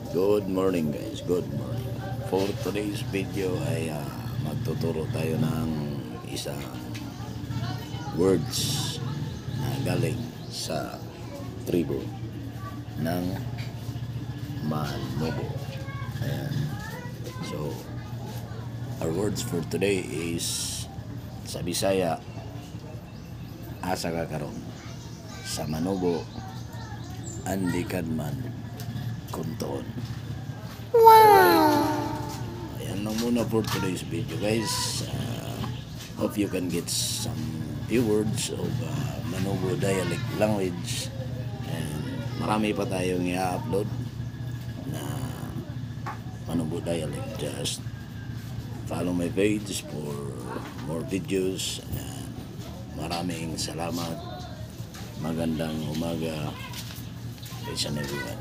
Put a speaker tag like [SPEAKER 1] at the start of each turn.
[SPEAKER 1] Good morning guys, good morning. For today's video ay magtuturo tayo ng isang words na galing sa tribo ng Manobo. Ayan. So, our words for today is sa Bisaya, asa ka karon. Sa Manobo, andi kadman kuntoon.
[SPEAKER 2] Wow!
[SPEAKER 1] Ayan lang muna for today's video guys. Hope you can get some few words of Manobo dialect language, and marami pa tayong i-upload na Manobo dialect. Just follow my page for more videos, and maraming salamat. Magandang umaga, each and everyone.